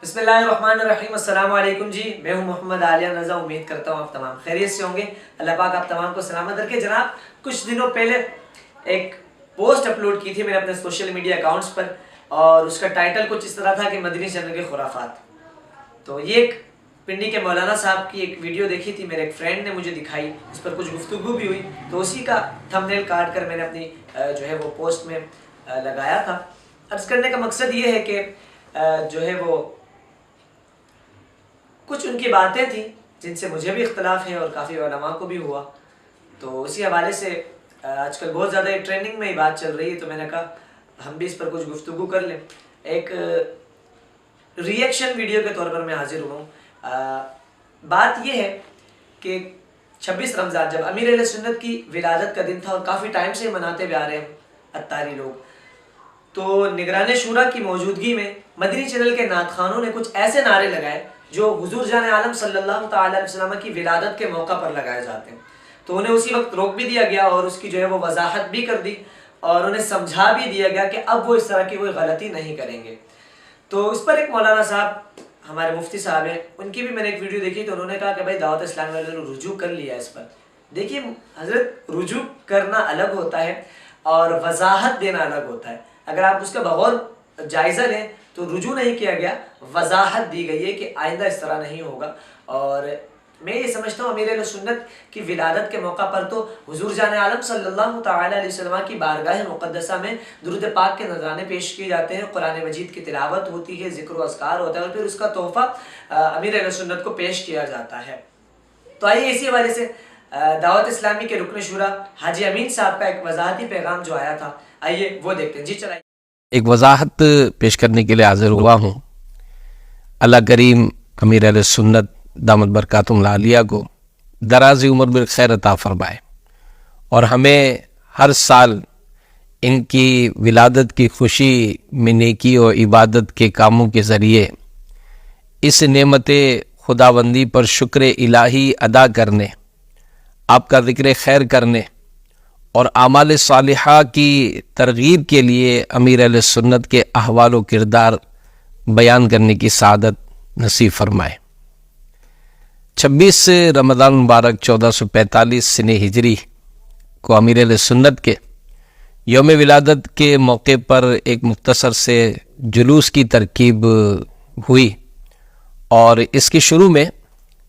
بسم اللہ الرحمن الرحیم۔ السلام علیکم جی، میں ہوں محمد عالیہ رضا۔ امید کرتا ہوں آپ تمام خیریت سے ہوں گے۔ اللہ پاک آپ تمام کو سلامت رکھے۔ جناب کچھ دنوں پہلے ایک پوسٹ اپلوڈ کی تھی میں نے اپنے سوشل میڈیا اکاؤنٹس پر، اور اس کا ٹائٹل کچھ اس طرح تھا کہ مدنی چینل کے خرافات۔ تو یہ ایک پنڈی کے مولانا صاحب کی ایک ویڈیو دیکھی تھی، میرے ایک فرینڈ نے مجھے دکھائی، اس پر کچھ گفتگو بھی ہوئی، تو اسی کا تھمب نیل کاٹ کر میں نے اپنی جو ہے وہ پوسٹ میں لگایا تھا۔ عرض کرنے کا مقصد یہ ہے کہ جو ہے وہ کچھ ان کی باتیں تھیں جن سے مجھے بھی اختلاف ہے اور کافی علماء کو بھی ہوا، تو اسی حوالے سے آج کل بہت زیادہ ٹرینڈنگ میں یہ بات چل رہی ہے، تو میں نے کہا ہم بھی اس پر کچھ گفتگو کر لیں۔ ایک ری ایکشن ویڈیو کے طور پر میں حاضر ہوا ہوں۔ بات یہ ہے کہ 26 رمضان جب امیر اہل سنت کی ولادت کا دن تھا، اور کافی ٹائم سے مناتے بھی آ رہے ہیں اتاری لوگ، تو نگران شورا کی موجودگی میں مدنی چینل کے نعت خوانوں نے کچھ ایسے نعرے لگائے جو حضور جان عالم صلی اللہ تعالی علیہ وسلم کی ولادت کے موقع پر لگائے جاتے ہیں، تو انہیں اسی وقت روک بھی دیا گیا اور اس کی جو ہے وہ وضاحت بھی کر دی، اور انہیں سمجھا بھی دیا گیا کہ اب وہ اس طرح کی کوئی غلطی نہیں کریں گے۔ تو اس پر ایک مولانا صاحب ہمارے مفتی صاحب ہیں، ان کی بھی میں نے ایک ویڈیو دیکھی، تو انہوں نے کہا کہ بھائی دعوت اسلامی والوں نے رجوع کر لیا اس پر۔ دیکھیے حضرت، رجوع کرنا الگ ہوتا ہے اور وضاحت دینا الگ ہوتا ہے۔ اگر آپ اس کا بغور جائزہ لیں تو رجوع نہیں کیا گیا، وضاحت دی گئی ہے کہ آئندہ اس طرح نہیں ہوگا۔ اور میں یہ سمجھتا ہوں امیر اہل سنت کی ولادت کے موقع پر تو حضور جان عالم صلی اللہ تعالی علیہ وسلم کی بارگاہ مقدسہ میں درود پاک کے نذرانے پیش کیے جاتے ہیں، قرآن مجید کی تلاوت ہوتی ہے، ذکر و اذکار ہوتا ہے، اور پھر اس کا تحفہ امیر اہل سنت کو پیش کیا جاتا ہے۔ تو آئیے اسی حوالے سے دعوت اسلامی کے رکن شورا حاجی امین صاحب کا ایک وضاحتی پیغام جو آیا تھا، آئیے وہ دیکھتے ہیں۔ جی چلائیے۔ ایک وضاحت پیش کرنے کے لیے حاضر ہوا ہوں۔ اللہ کریم امیر اہل سنت دامت برکاتہم العالیہ کو دراز عمر بالخیر عطا فرمائے، اور ہمیں ہر سال ان کی ولادت کی خوشی میں نیکی و عبادت کے کاموں کے ذریعے اس نعمت خداوندی پر شکر الہی ادا کرنے، آپ کا ذکر خیر کرنے اور اعمال صالحہ کی ترغیب کے لیے امیر اہل سنت کے احوال و کردار بیان کرنے کی سعادت نصیب فرمائے۔ 26 رمضان مبارک 1445 سنہ ہجری کو امیر اہل سنت کے یوم ولادت کے موقع پر ایک مختصر سے جلوس کی ترکیب ہوئی، اور اس کے شروع میں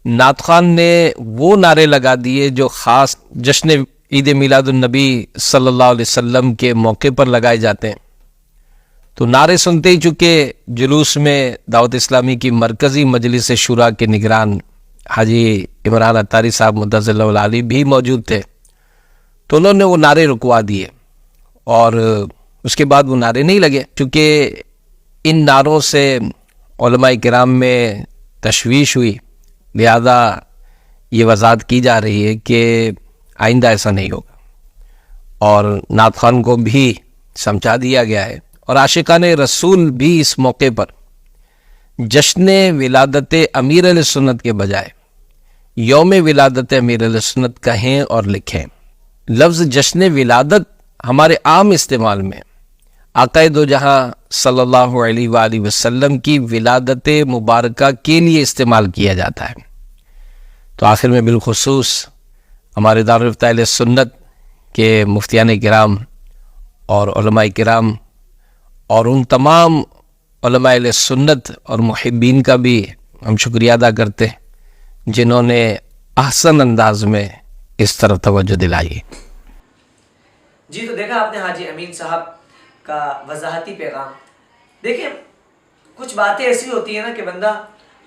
نعت خوان نے وہ نعرے لگا دیے جو خاص جشن عید میلاد النبی صلی اللہ علیہ وسلم کے موقع پر لگائے جاتے ہیں۔ تو نعرے سنتے ہی چونکہ جلوس میں دعوت اسلامی کی مرکزی مجلس شورا کے نگران حاجی عمران اتاری صاحب مدظر اللہ العالی بھی موجود تھے، تو انہوں نے وہ نعرے رکوا دیے، اور اس کے بعد وہ نعرے نہیں لگے، چونکہ ان نعروں سے علماء کرام میں تشویش ہوئی، لہذا یہ وضاحت کی جا رہی ہے کہ آئندہ ایسا نہیں ہوگا، اور نعت خوان کو بھی سمجھا دیا گیا ہے، اور عاشقان رسول بھی اس موقع پر جشن ولادت امیر علیہ سنت کے بجائے یوم ولادت امیر علیہ سنت کہیں اور لکھیں۔ لفظ جشن ولادت ہمارے عام استعمال میں آقا دو جہاں صلی اللہ علیہ وآلہ وسلم کی ولادت مبارکہ کے لیے استعمال کیا جاتا ہے، تو آخر میں بالخصوص ہمارے دارالفتہ اہل سنت کے مفتیان کرام اور علماء کرام اور ان تمام علماء اہل سنت اور محبین کا بھی ہم شکریہ ادا کرتے ہیں جنہوں نے احسن انداز میں اس طرف توجہ دلائی۔ جی تو دیکھا آپ نے حاجی امین صاحب کا وضاحتی پیغام۔ دیکھیں کچھ باتیں ایسی ہوتی ہیں نا کہ بندہ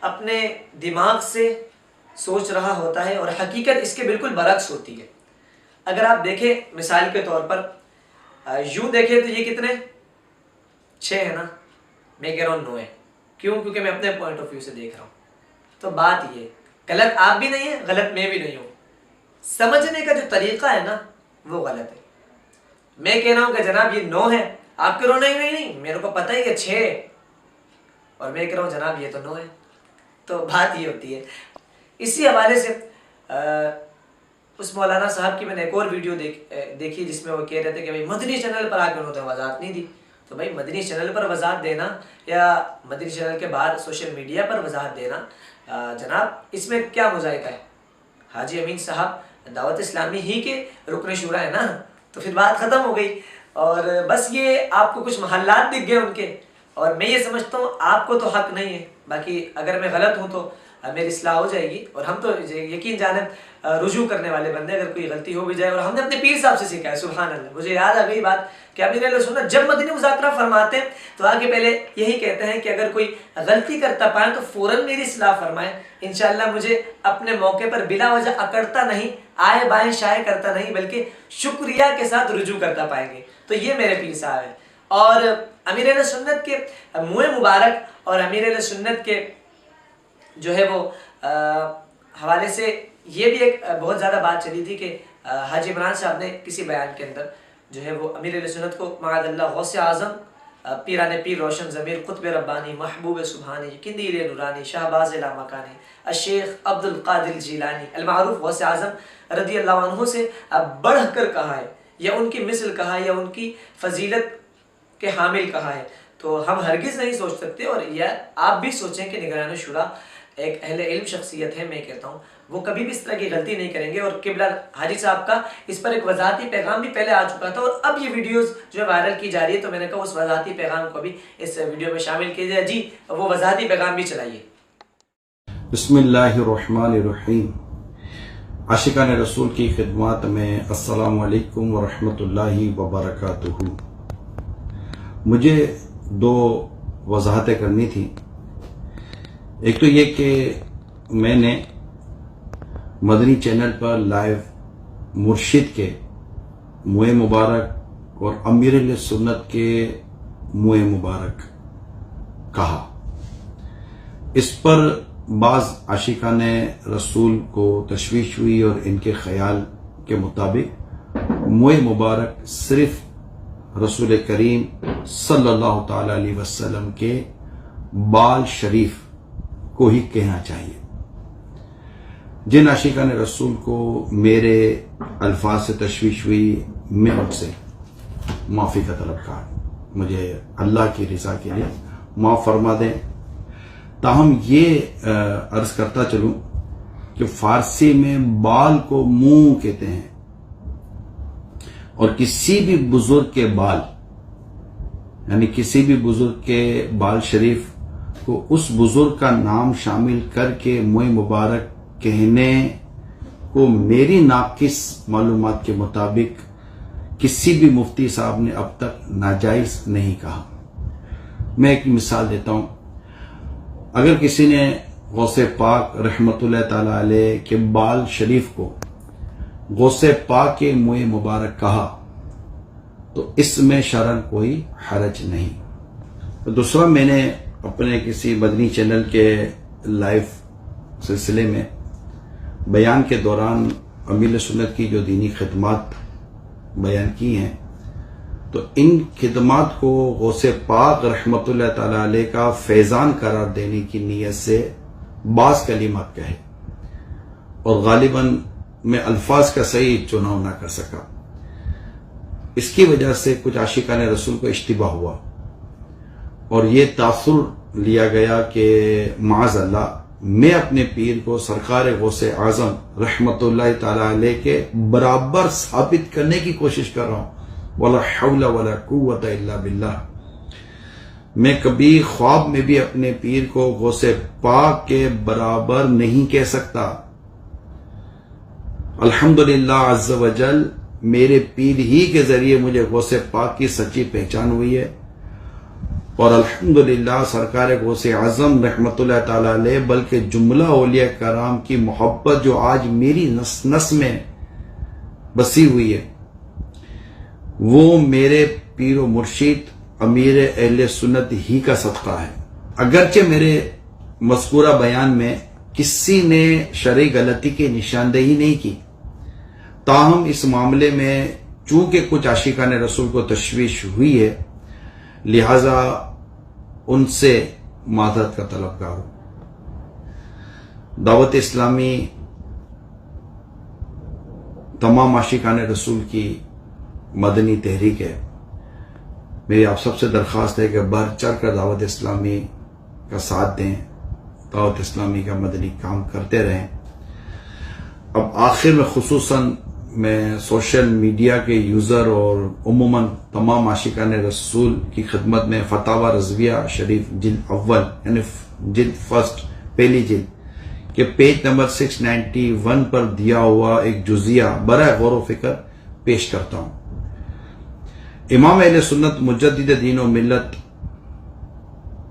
اپنے دماغ سے سوچ رہا ہوتا ہے اور حقیقت اس کے بالکل برعکس ہوتی ہے۔ اگر آپ دیکھیں مثال کے طور پر یوں دیکھیں تو یہ کتنے 6 ہے نا، میں کہہ رہا ہوں 9 ہے، کیوں؟ کیونکہ میں اپنے پوائنٹ آف ویو سے دیکھ رہا ہوں۔ تو بات یہ غلط آپ بھی نہیں ہیں، غلط میں بھی نہیں ہوں، سمجھنے کا جو طریقہ ہے نا وہ غلط ہے۔ میں کہہ رہا ہوں کہ جناب یہ 9 ہے، آپ کہہ رہے ہو نہیں نہیں میرے کو پتہ ہی کہ 6 ہے، اور میں کہہ رہا ہوں جناب یہ تو 9 ہے۔ تو بات یہ ہوتی ہے۔ اسی حوالے سے اس مولانا صاحب کی میں نے ایک اور ویڈیو دیکھی جس میں وہ کہہ رہے تھے کہ بھائی مدنی چینل پر آ کے انہوں نے وضاحت نہیں دی، تو بھائی مدنی چینل پر وضاحت دینا یا مدنی چینل کے باہر سوشل میڈیا پر وضاحت دینا جناب اس میں کیا مذائقہ ہے؟ حاجی امین صاحب دعوت اسلامی ہی کے رکن شورا ہے نا، تو پھر بات ختم ہو گئی. اور بس یہ آپ کو کچھ محلات دکھ گئے ان کے، اور میں یہ سمجھتا ہوں آپ کو تو حق نہیں ہے. باقی اگر میں غلط ہوں تو میری اصلاح ہو جائے گی، اور ہم تو یقین جانب رجوع کرنے والے بندے، اگر کوئی غلطی ہو بھی جائے. اور ہم نے اپنے پیر صاحب سے سیکھا ہے، سبحان اللہ. مجھے یاد آ گئی بات کہ امیر اہل سنت جب مدنی مذاکرہ فرماتے ہیں تو آگے پہلے یہی کہتے ہیں کہ اگر کوئی غلطی کرتا پائیں تو فوراً میری اصلاح فرمائیں. انشاءاللہ مجھے اپنے موقع پر بلا وجہ اکڑتا نہیں، آئے بائیں شائع کرتا نہیں، بلکہ شکریہ کے ساتھ رجوع کرتا پائیں گے. تو یہ میرے پیر صاحب ہیں. اور امیر اہل سنت کے منہ مبارک اور امیر اہل سنت کے جو ہے وہ حوالے سے یہ بھی ایک بہت زیادہ بات چلی تھی کہ حاجی عمران صاحب نے کسی بیان کے اندر جو ہے وہ امیر اہل سنت کو معاذ اللہ غوث اعظم، پیران پیر روشن ضمیر، قطب ربانی، محبوب سبحانی، قندیل نورانی، شہباز لامکانی، الشیخ عبد القادر جیلانی المعروف غوث اعظم رضی اللہ عنہ سے بڑھ کر کہا ہے، یا ان کی مثل کہا ہے، یا ان کی فضیلت کے حامل کہا ہے. تو ہم ہرگز نہیں سوچ سکتے، اور یا آپ بھی سوچیں کہ نگران شورا ایک اہل علم شخصیت ہے. میں کہتا ہوں وہ کبھی بھی اس طرح کی غلطی نہیں کریں گے. اور قبلہ حاجی صاحب کا اس پر ایک وضاحتی پیغام بھی پہلے آ چکا تھا، اور اب یہ ویڈیوز جو وائرل کی جا رہی ہے، تو میں نے کہا اس وضاحتی پیغام کو بھی اس ویڈیو میں شامل کیجیے. جی وہ وضاحتی پیغام بھی چلائیے. بسم اللہ الرحمن الرحیم. عاشقان رسول کی خدمات میں السلام علیکم ورحمۃ اللہ وبرکاتہ. مجھے دو وضاحتیں کرنی تھیں. ایک تو یہ کہ میں نے مدنی چینل پر لائیو مرشد کے منہ مبارک اور امیر اہل سنت کے منہ مبارک کہا. اس پر بعض عاشقان رسول کو تشویش ہوئی، اور ان کے خیال کے مطابق منہ مبارک صرف رسول کریم صلی اللہ تعالی علیہ وسلم کے بال شریف کو ہی کہنا چاہیے. جن عاشقان رسول کو میرے الفاظ سے تشویش ہوئی، میں ان سے معافی کا طلبگار. مجھے اللہ کی رضا کے لیے معاف فرما دیں. تاہم یہ عرض کرتا چلوں کہ فارسی میں بال کو منہ کہتے ہیں، اور کسی بھی بزرگ کے بال، یعنی کسی بھی بزرگ کے بال شریف کو اس بزرگ کا نام شامل کر کے منہ مبارک کہنے کو میری ناقص معلومات کے مطابق کسی بھی مفتی صاحب نے اب تک ناجائز نہیں کہا. میں ایک مثال دیتا ہوں. اگر کسی نے غوث پاک رحمت اللہ تعالی علیہ کے بال شریف کو غوث پاک کے منہ مبارک کہا تو اس میں شرعاً کوئی حرج نہیں. دوسرا، میں نے اپنے کسی مدنی چینل کے لائیو سلسلے میں بیان کے دوران امیر سنت کی جو دینی خدمات بیان کی ہیں، تو ان خدمات کو غوث پاک رحمت اللہ تعالی علیہ کا فیضان قرار دینے کی نیت سے بعض کلمات کہے، اور غالباً میں الفاظ کا صحیح چناؤ نہ کر سکا. اس کی وجہ سے کچھ عاشقان رسول کو اشتباہ ہوا، اور یہ تاثر لیا گیا کہ معاذ اللہ میں اپنے پیر کو سرکار غوث اعظم رحمت اللہ تعالی علیہ کے برابر ثابت کرنے کی کوشش کر رہا ہوں. ولا حول ولا قوت الا باللہ. میں کبھی خواب میں بھی اپنے پیر کو غوث پاک کے برابر نہیں کہہ سکتا. الحمدللہ عز وجل میرے پیر ہی کے ذریعے مجھے غوث پاک کی سچی پہچان ہوئی ہے، اور الحمدللہ سرکار غوث اعظم رحمت اللہ تعالی علیہ بلکہ جملہ اولیاء کرام کی محبت جو آج میری نس نس میں بسی ہوئی ہے، وہ میرے پیر و مرشد امیر اہل سنت ہی کا صدقہ ہے. اگرچہ میرے مذکورہ بیان میں کسی نے شرعی غلطی کی نشاندہی نہیں کی، تاہم اس معاملے میں چونکہ کچھ عاشقان رسول کو تشویش ہوئی ہے، لہذا ان سے معذرت کا طلبگار ہوں. دعوت اسلامی تمام عاشقان رسول کی مدنی تحریک ہے. میری آپ سب سے درخواست ہے کہ بڑھ چڑھ کر دعوت اسلامی کا ساتھ دیں، دعوت اسلامی کا مدنی کام کرتے رہیں۔ اب آخر میں خصوصاً میں سوشل میڈیا کے یوزر اور عموماً تمام عاشقان رسول کی خدمت میں فتاوی رضویہ شریف جلد اول یعنی جلد فرسٹ پہلی جلد کے پیج نمبر 691 پر دیا ہوا ایک جزیہ برائے غور و فکر پیش کرتا ہوں۔ امام اہل سنت مجدد دین و ملت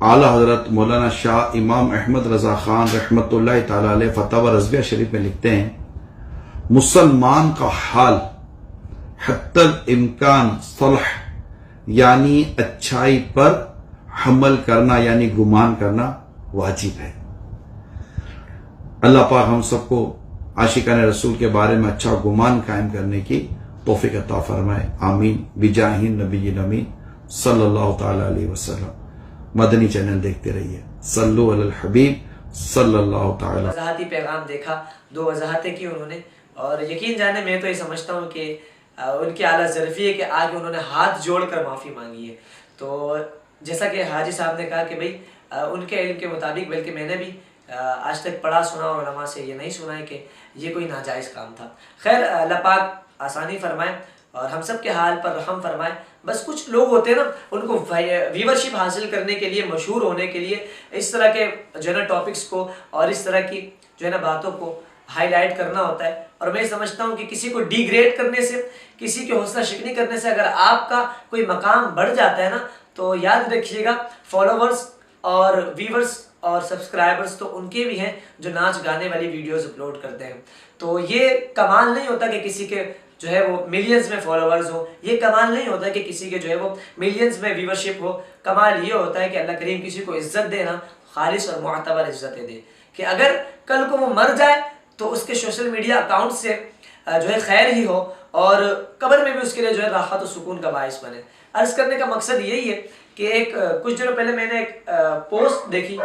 اعلی حضرت مولانا شاہ امام احمد رضا خان رحمۃ اللہ تعالی علیہ فتاوی رضویہ شریف میں لکھتے ہیں، مسلمان کا حال حتی الامکان صلح یعنی اچھائی پر حمل کرنا یعنی گمان کرنا واجب ہے۔ اللہ پاک ہم سب کو عاشقان رسول کے بارے میں اچھا گمان قائم کرنے کی توفیق عطا فرمائے، آمین بجاہ نبی الامین صلی اللہ تعالی علیہ وسلم۔ مدنی چینل دیکھتے رہیے، صلو علی الحبیب صلی اللہ تعالی۔ وضاحتی پیغام دیکھا، 2 وضاحتیں کی انہوں نے، اور یقین جانے میں تو یہ سمجھتا ہوں کہ ان کی اعلیٰ ظرفی ہے کہ آگے انہوں نے ہاتھ جوڑ کر معافی مانگی ہے۔ تو جیسا کہ حاجی صاحب نے کہا کہ بھئی ان کے علم کے مطابق، بلکہ میں نے بھی آج تک پڑھا سنا اور علماء سے یہ نہیں سنا ہے کہ یہ کوئی ناجائز کام تھا۔ خیر اللہ پاک آسانی فرمائے اور ہم سب کے حال پر رحم فرمائے۔ بس کچھ لوگ ہوتے ہیں نا، ان کو ویورشپ حاصل کرنے کے لیے، مشہور ہونے کے لیے اس طرح کے جو ہے نا ٹاپکس کو اور اس طرح کی جو ہے نا باتوں کو ہائی لائٹ کرنا ہوتا ہے، اور میں سمجھتا ہوں کہ کسی کو ڈی گریڈ کرنے سے، کسی کی حوصلہ شکنی کرنے سے اگر آپ کا کوئی مقام بڑھ جاتا ہے نا، تو یاد رکھیے گا فالوورز اور ویورز اور سبسکرائبرز تو ان کے بھی ہیں جو ناچ گانے والی ویڈیوز اپلوڈ کرتے ہیں۔ تو یہ کمال نہیں ہوتا کہ کسی کے جو ہے وہ ملینز میں فالوورز ہو، یہ کمال نہیں ہوتا کہ کسی کے جو ہے وہ ملینز میں ویورشپ ہو۔ کمال یہ ہوتا ہے کہ اللہ کریم کسی کو عزت دے نا، خالص اور معتبر عزتیں دے، کہ اگر کل کو وہ مر جائے تو اس کے سوشل میڈیا اکاؤنٹ سے جو ہے خیر ہی ہو، اور قبر میں بھی اس کے لیے جو ہے راحت و سکون کا باعث بنے۔ عرض کرنے کا مقصد یہی ہے کہ کچھ دنوں پہلے میں نے ایک پوسٹ دیکھی،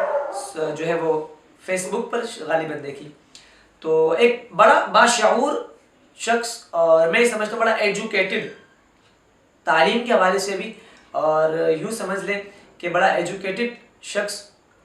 جو ہے وہ فیس بک پر غالباً دیکھی، تو ایک بڑا باشعور شخص، اور میں سمجھتا ہوں بڑا ایجوکیٹڈ، تعلیم کے حوالے سے بھی، اور یوں سمجھ لیں کہ بڑا ایجوکیٹڈ شخص،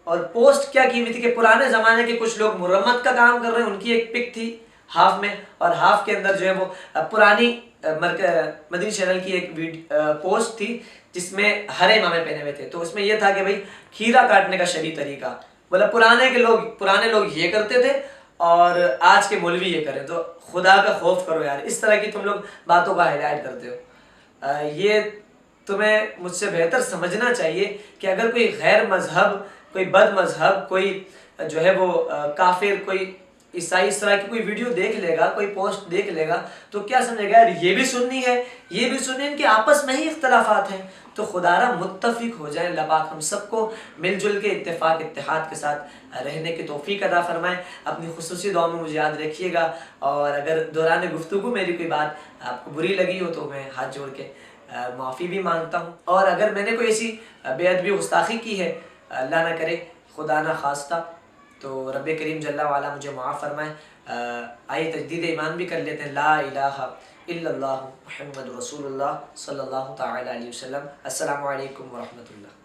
اور پوسٹ کیا کی ہوئی تھی کہ پرانے زمانے کے کچھ لوگ مرمت کا کام کر رہے ہیں، ان کی ایک پک تھی ہاف میں، اور ہاف کے اندر جو ہے وہ پرانی مدنی چینل کی ایک پوسٹ تھی جس میں ہرے امامے پہنے ہوئے تھے۔ تو اس میں یہ تھا کہ بھئی کھیرا کاٹنے کا شرعی طریقہ، بولا پرانے لوگ یہ کرتے تھے اور آج کے مولوی یہ کریں، تو خدا کا خوف کرو یار، اس طرح کی تم لوگ باتوں کا ہائی لائٹ کرتے ہو۔ یہ تمہیں مجھ سے بہتر سمجھنا چاہیے کہ اگر کوئی غیر مذہب، کوئی بد مذہب، کوئی جو ہے وہ کافر، کوئی عیسائی اس طرح کی کوئی ویڈیو دیکھ لے گا، کوئی پوسٹ دیکھ لے گا، تو کیا سمجھے گا یار یہ بھی سننی ہے، یہ بھی سننی، ان کے آپس میں ہی اختلافات ہیں۔ تو خدا را متفق ہو جائیں، اللہ پاک ہم سب کو مل جل کے اتفاق اتحاد کے ساتھ رہنے کی توفیق عطا فرمائے۔ اپنی خصوصی دعا میں مجھے یاد رکھیے گا، اور اگر دوران گفتگو میری کوئی بات آپ کو بری لگی ہو تو میں ہاتھ جوڑ کے معافی بھی مانگتا ہوں، اور اگر میں نے کوئی ایسی بے ادبی گستاخی کی ہے، اللہ نہ کرے، خدا نہ خواستہ، تو رب کریم جل وعلا مجھے معاف فرمائے۔ آئیے تجدید ایمان بھی کر لیتے ہیں، لا الہ الا اللہ محمد رسول اللہ صلی اللہ تعالی علیہ وسلم۔ السلام علیکم ورحمۃ اللہ۔